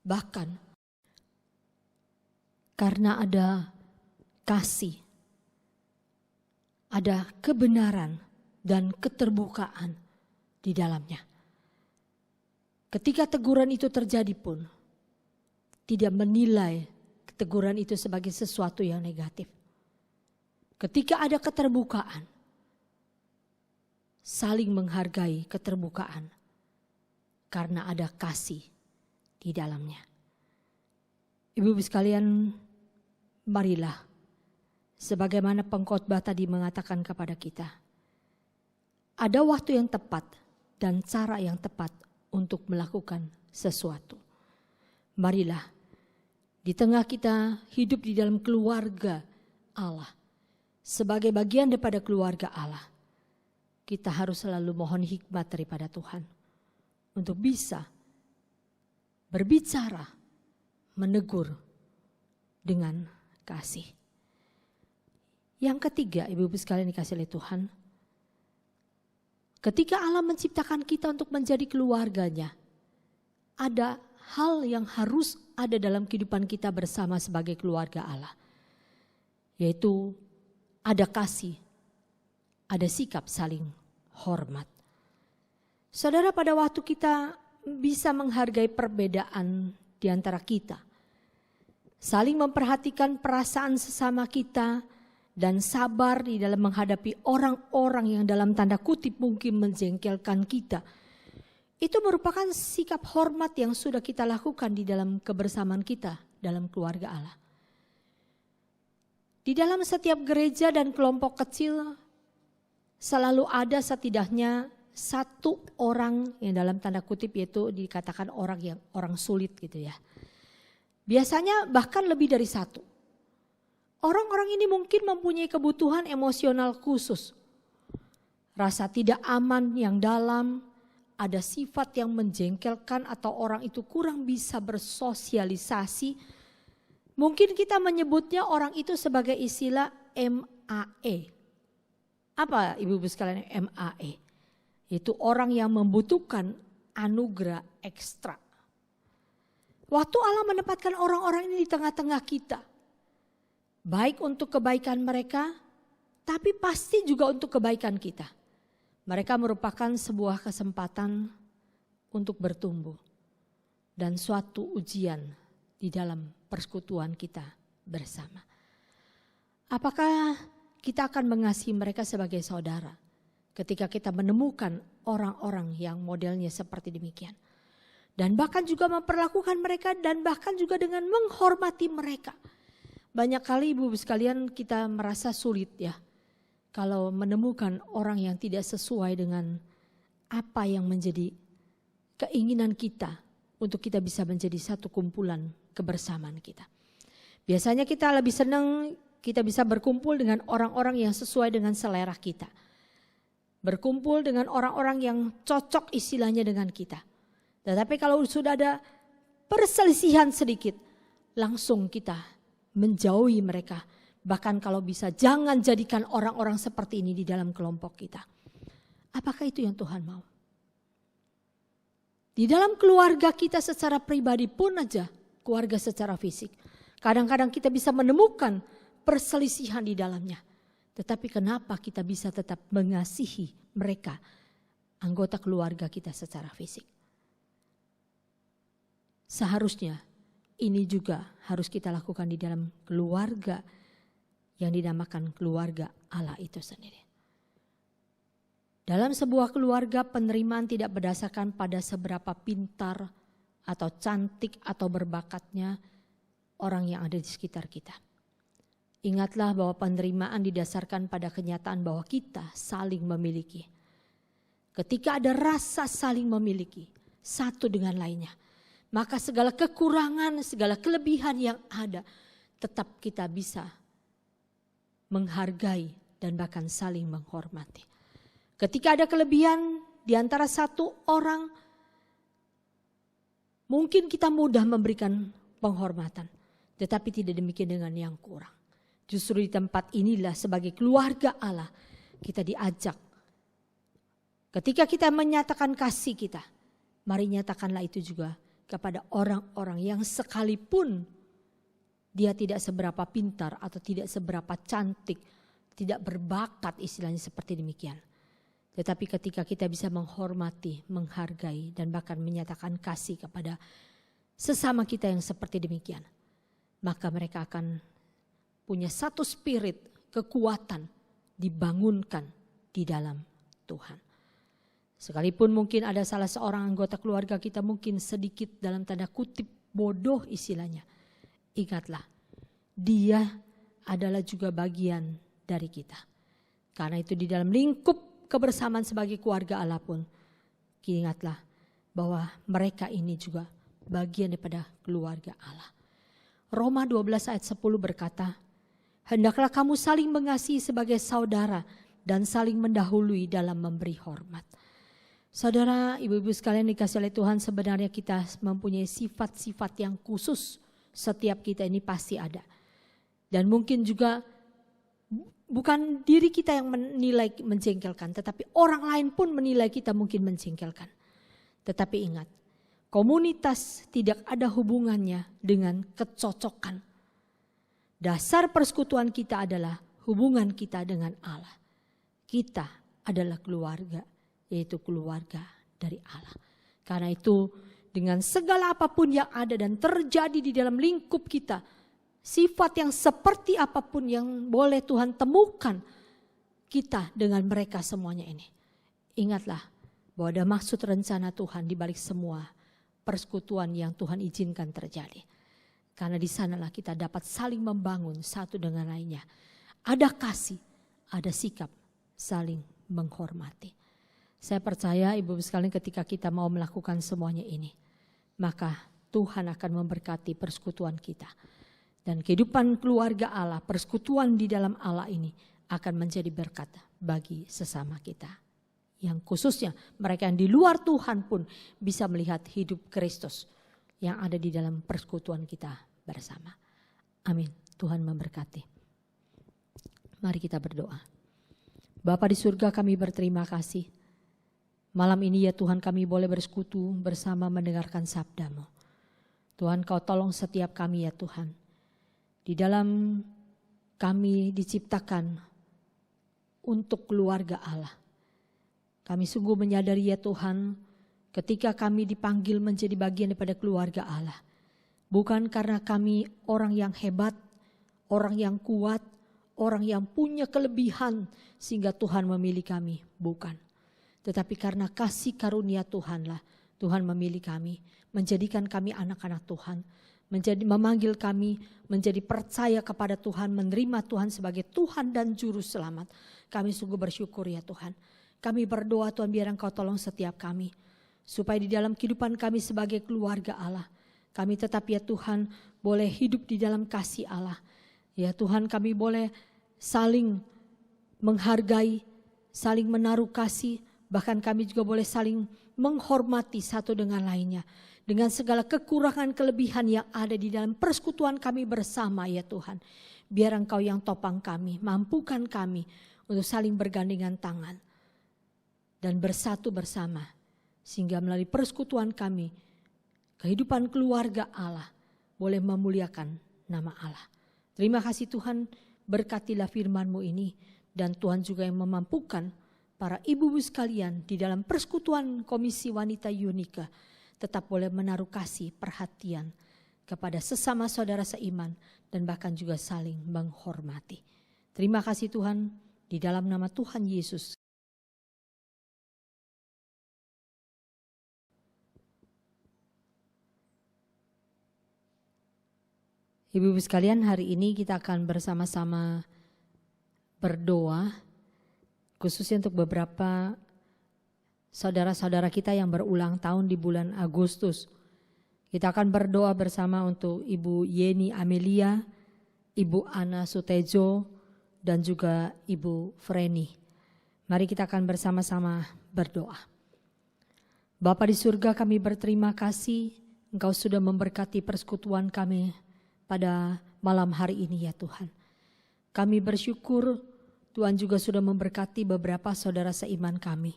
Bahkan karena ada kasih, ada kebenaran dan keterbukaan di dalamnya. Ketika teguran itu terjadi pun, tidak menilai teguran itu sebagai sesuatu yang negatif. Ketika ada keterbukaan, saling menghargai keterbukaan karena ada kasih di dalamnya. Ibu-ibu sekalian, marilah sebagaimana pengkhotbah tadi mengatakan kepada kita, ada waktu yang tepat dan cara yang tepat untuk melakukan sesuatu. Marilah di tengah kita hidup di dalam keluarga Allah, sebagai bagian daripada keluarga Allah, kita harus selalu mohon hikmat daripada Tuhan untuk bisa berbicara, menegur dengan kasih. Yang ketiga, ibu-ibu sekalian dikasihi oleh Tuhan, ketika Allah menciptakan kita untuk menjadi keluarganya, ada hal yang harus ada dalam kehidupan kita bersama sebagai keluarga Allah. Yaitu ada kasih, ada sikap saling hormat. Saudara, pada waktu kita bisa menghargai perbedaan di antara kita, saling memperhatikan perasaan sesama kita, dan sabar di dalam menghadapi orang-orang yang dalam tanda kutip mungkin menjengkelkan kita. Itu merupakan sikap hormat yang sudah kita lakukan di dalam kebersamaan kita dalam keluarga Allah. Di dalam setiap gereja dan kelompok kecil selalu ada setidaknya satu orang yang dalam tanda kutip yaitu dikatakan orang sulit gitu ya. Biasanya bahkan lebih dari satu. Orang-orang ini mungkin mempunyai kebutuhan emosional khusus. Rasa tidak aman yang dalam, ada sifat yang menjengkelkan atau orang itu kurang bisa bersosialisasi. Mungkin kita menyebutnya orang itu sebagai istilah MAE. Apa ibu-ibu sekalian MAE? Itu orang yang membutuhkan anugerah ekstra. Waktu Allah menempatkan orang-orang ini di tengah-tengah kita, baik untuk kebaikan mereka, tapi pasti juga untuk kebaikan kita. Mereka merupakan sebuah kesempatan untuk bertumbuh dan suatu ujian di dalam persekutuan kita bersama. Apakah kita akan mengasihi mereka sebagai saudara ketika kita menemukan orang-orang yang modelnya seperti demikian? Dan bahkan juga memperlakukan mereka dan bahkan juga dengan menghormati mereka. Banyak kali ibu sekalian kita merasa sulit ya. Kalau menemukan orang yang tidak sesuai dengan apa yang menjadi keinginan kita. Untuk kita bisa menjadi satu kumpulan kebersamaan kita. Biasanya kita lebih senang kita bisa berkumpul dengan orang-orang yang sesuai dengan selera kita. Berkumpul dengan orang-orang yang cocok istilahnya dengan kita. Tetapi kalau sudah ada perselisihan sedikit, langsung kita menjauhi mereka. Bahkan kalau bisa jangan jadikan orang-orang seperti ini di dalam kelompok kita. Apakah itu yang Tuhan mau? Di dalam keluarga kita secara pribadi pun aja, keluarga secara fisik. Kadang-kadang kita bisa menemukan perselisihan di dalamnya. Tetapi kenapa kita bisa tetap mengasihi mereka, anggota keluarga kita secara fisik? Seharusnya ini juga harus kita lakukan di dalam keluarga yang dinamakan keluarga Allah itu sendiri. Dalam sebuah keluarga penerimaan tidak berdasarkan pada seberapa pintar atau cantik atau berbakatnya orang yang ada di sekitar kita. Ingatlah bahwa penerimaan didasarkan pada kenyataan bahwa kita saling memiliki. Ketika ada rasa saling memiliki satu dengan lainnya, maka segala kekurangan, segala kelebihan yang ada tetap kita bisa menghargai dan bahkan saling menghormati. Ketika ada kelebihan di antara satu orang, mungkin kita mudah memberikan penghormatan, tetapi tidak demikian dengan yang kurang. Justru di tempat inilah sebagai keluarga Allah kita diajak. Ketika kita menyatakan kasih kita, mari nyatakanlah itu juga kepada orang-orang yang sekalipun dia tidak seberapa pintar atau tidak seberapa cantik, tidak berbakat istilahnya seperti demikian. Tetapi ketika kita bisa menghormati, menghargai dan bahkan menyatakan kasih kepada sesama kita yang seperti demikian, maka mereka akan punya satu spirit, kekuatan dibangunkan di dalam Tuhan. Sekalipun mungkin ada salah seorang anggota keluarga kita mungkin sedikit dalam tanda kutip bodoh istilahnya. Ingatlah, dia adalah juga bagian dari kita. Karena itu di dalam lingkup kebersamaan sebagai keluarga Allah pun, ingatlah bahwa mereka ini juga bagian daripada keluarga Allah. Roma 12 ayat 10 berkata, hendaklah kamu saling mengasihi sebagai saudara dan saling mendahului dalam memberi hormat. Saudara, ibu-ibu sekalian dikasih oleh Tuhan, sebenarnya kita mempunyai sifat-sifat yang khusus. Setiap kita ini pasti ada. Dan mungkin juga bukan diri kita yang menilai menjengkelkan, tetapi orang lain pun menilai kita mungkin menjengkelkan. Tetapi ingat, komunitas tidak ada hubungannya dengan kecocokan. Dasar persekutuan kita adalah hubungan kita dengan Allah. Kita adalah keluarga, yaitu keluarga dari Allah. Karena itu dengan segala apapun yang ada dan terjadi di dalam lingkup kita, sifat yang seperti apapun yang boleh Tuhan temukan kita dengan mereka semuanya ini. Ingatlah bahwa ada maksud rencana Tuhan di balik semua persekutuan yang Tuhan izinkan terjadi. Karena di sanalah kita dapat saling membangun satu dengan lainnya. Ada kasih, ada sikap saling menghormati. Saya percaya ibu sekalian ketika kita mau melakukan semuanya ini, maka Tuhan akan memberkati persekutuan kita. Dan kehidupan keluarga Allah, persekutuan di dalam Allah ini akan menjadi berkat bagi sesama kita. Yang khususnya mereka yang di luar Tuhan pun bisa melihat hidup Kristus yang ada di dalam persekutuan kita bersama. Amin. Tuhan memberkati. Mari kita berdoa. Bapa di surga, kami berterima kasih. Malam ini ya Tuhan, kami boleh bersekutu bersama mendengarkan sabda-Mu. Tuhan, Kau tolong setiap kami ya Tuhan. Di dalam kami diciptakan untuk keluarga Allah. Kami sungguh menyadari ya Tuhan, ketika kami dipanggil menjadi bagian daripada keluarga Allah. Bukan karena kami orang yang hebat, orang yang kuat, orang yang punya kelebihan sehingga Tuhan memilih kami. Bukan. Tetapi karena kasih karunia Tuhanlah, Tuhan memilih kami, menjadikan kami anak-anak Tuhan, memanggil kami menjadi percaya kepada Tuhan, menerima Tuhan sebagai Tuhan dan Juru Selamat. Kami sungguh bersyukur ya Tuhan. Kami berdoa Tuhan, biar Engkau tolong setiap kami, supaya di dalam kehidupan kami sebagai keluarga Allah, kami tetap ya Tuhan boleh hidup di dalam kasih Allah. Ya Tuhan, kami boleh saling menghargai, saling menaruh kasih, bahkan kami juga boleh saling menghormati satu dengan lainnya. Dengan segala kekurangan kelebihan yang ada di dalam persekutuan kami bersama ya Tuhan. Biar Engkau yang topang kami, mampukan kami untuk saling bergandengan tangan dan bersatu bersama. Sehingga melalui persekutuan kami, kehidupan keluarga Allah boleh memuliakan nama Allah. Terima kasih Tuhan, berkatilah firman-Mu ini. Dan Tuhan juga yang memampukan para ibu-ibu sekalian di dalam persekutuan Komisi Wanita Unika tetap boleh menaruh kasih, perhatian kepada sesama saudara seiman dan bahkan juga saling menghormati. Terima kasih Tuhan, di dalam nama Tuhan Yesus. Ibu-ibu sekalian, hari ini kita akan bersama-sama berdoa khususnya untuk beberapa saudara-saudara kita yang berulang tahun di bulan Agustus. Kita akan berdoa bersama untuk Ibu Yeni Amelia, Ibu Ana Sutejo, dan juga Ibu Freni. Mari kita akan bersama-sama berdoa. Bapa di surga, kami berterima kasih Engkau sudah memberkati persekutuan kami pada malam hari ini ya Tuhan. Kami bersyukur Tuhan juga sudah memberkati beberapa saudara seiman kami.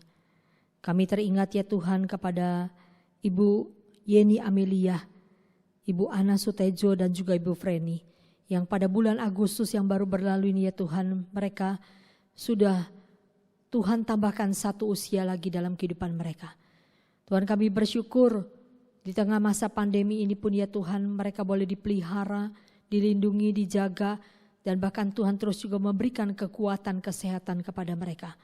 Kami teringat ya Tuhan kepada Ibu Yeni Amelia, Ibu Ana Sutejo dan juga Ibu Freni. Yang pada bulan Agustus yang baru berlalu ini ya Tuhan, mereka sudah Tuhan tambahkan satu usia lagi dalam kehidupan mereka. Tuhan, kami bersyukur di tengah masa pandemi ini pun ya Tuhan, mereka boleh dipelihara, dilindungi, dijaga, dan bahkan Tuhan terus juga memberikan kekuatan kesehatan kepada mereka.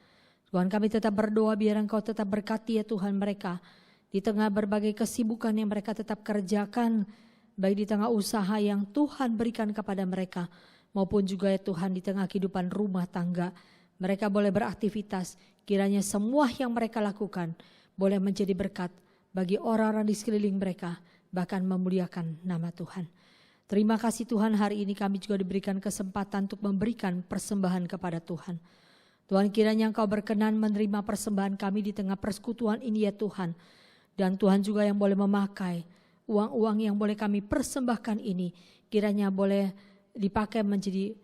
Tuhan, kami tetap berdoa biar Engkau tetap berkati ya Tuhan mereka. Di tengah berbagai kesibukan yang mereka tetap kerjakan, baik di tengah usaha yang Tuhan berikan kepada mereka, maupun juga ya Tuhan di tengah kehidupan rumah tangga. Mereka boleh beraktivitas, kiranya semua yang mereka lakukan boleh menjadi berkat bagi orang-orang di sekeliling mereka, bahkan memuliakan nama Tuhan. Terima kasih Tuhan, hari ini kami juga diberikan kesempatan untuk memberikan persembahan kepada Tuhan. Tuhan, kiranya Engkau berkenan menerima persembahan kami di tengah persekutuan ini ya Tuhan. Dan Tuhan juga yang boleh memakai uang-uang yang boleh kami persembahkan ini, kiranya boleh dipakai menjadi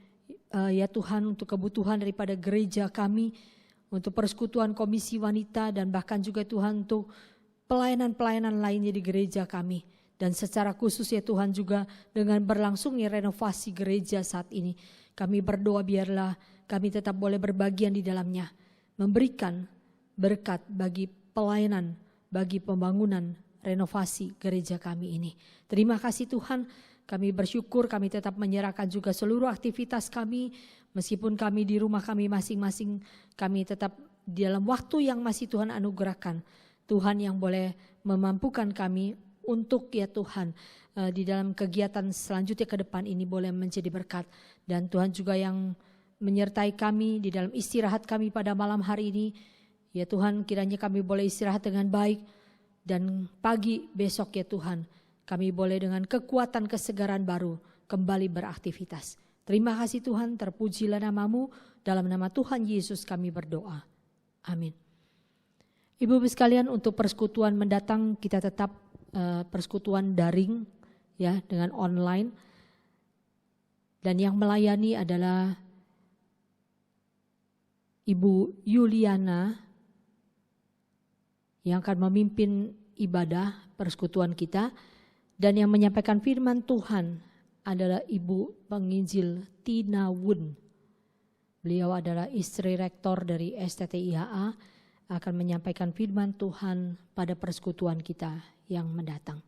ya Tuhan untuk kebutuhan daripada gereja kami, untuk persekutuan Komisi Wanita, dan bahkan juga Tuhan untuk pelayanan-pelayanan lainnya di gereja kami. Dan secara khusus ya Tuhan juga dengan berlangsungnya renovasi gereja saat ini, kami berdoa biarlah kami tetap boleh berbagian di dalamnya, memberikan berkat bagi pelayanan, bagi pembangunan renovasi gereja kami ini. Terima kasih Tuhan, kami bersyukur, kami tetap menyerahkan juga seluruh aktivitas kami, meskipun kami di rumah kami masing-masing, kami tetap di dalam waktu yang masih Tuhan anugerahkan. Tuhan yang boleh memampukan kami untuk ya Tuhan di dalam kegiatan selanjutnya ke depan ini boleh menjadi berkat. Dan Tuhan juga yang menyertai kami di dalam istirahat kami pada malam hari ini. Ya Tuhan, kiranya kami boleh istirahat dengan baik. Dan pagi besok ya Tuhan, kami boleh dengan kekuatan kesegaran baru kembali beraktivitas. Terima kasih Tuhan, terpujilah nama-Mu, dalam nama Tuhan Yesus kami berdoa. Amin. Ibu-ibu sekalian, untuk persekutuan mendatang kita tetap persekutuan daring ya, dengan online. Dan yang melayani adalah Ibu Yuliana yang akan memimpin ibadah persekutuan kita, dan yang menyampaikan firman Tuhan adalah Ibu Penginjil Tina Wun. Beliau adalah istri rektor dari STTIHA, akan menyampaikan firman Tuhan pada persekutuan kita yang mendatang.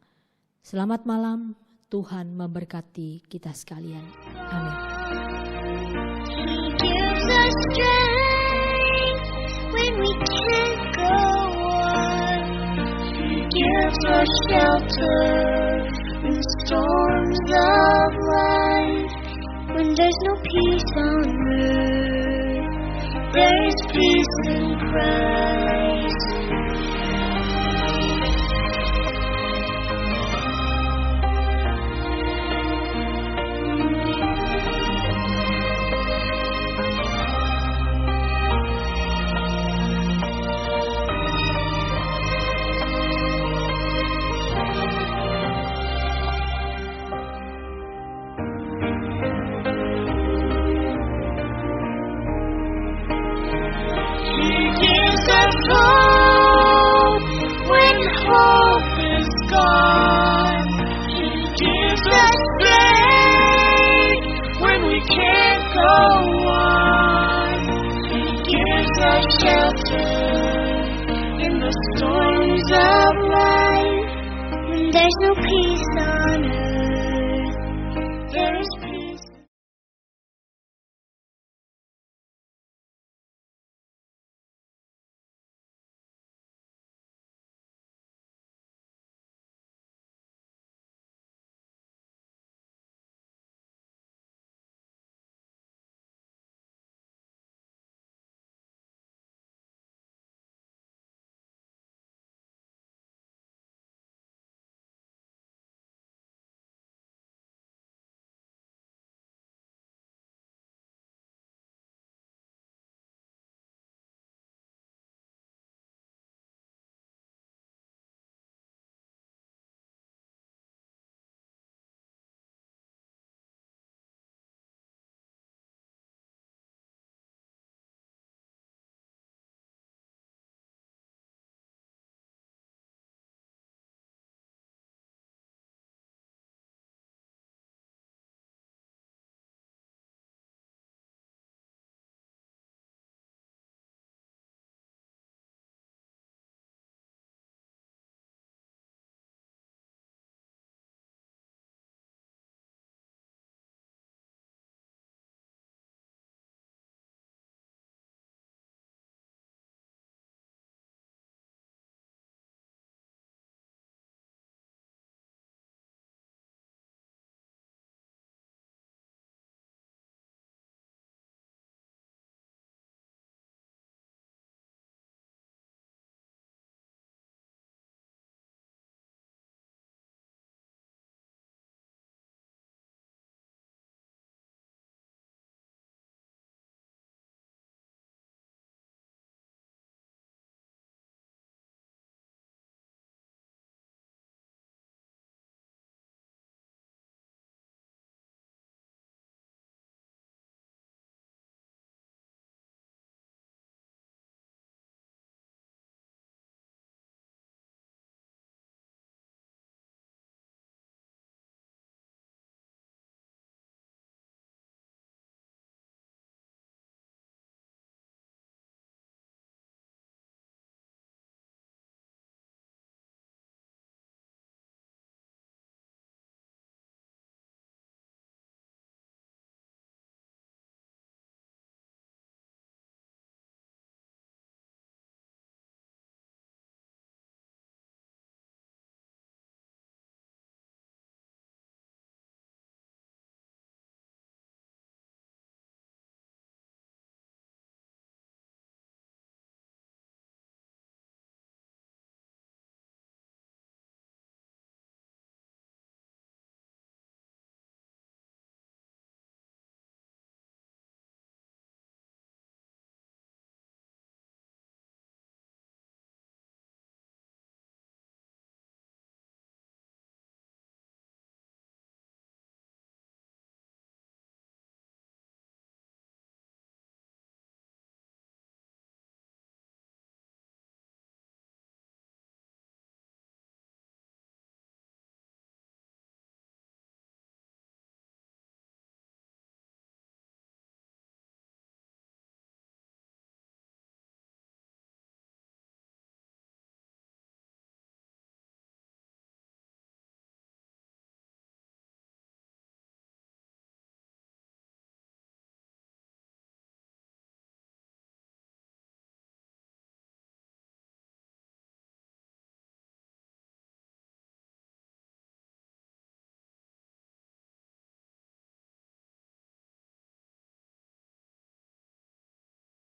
Selamat malam, Tuhan memberkati kita sekalian. Amin. He gives us strength when we can't go on. He gives us shelter in storms of life. When there's no peace on earth, there is peace in Christ. Hope when hope is gone. He gives us strength when we can't go on. He gives us shelter in the storms of life when there's no peace on earth.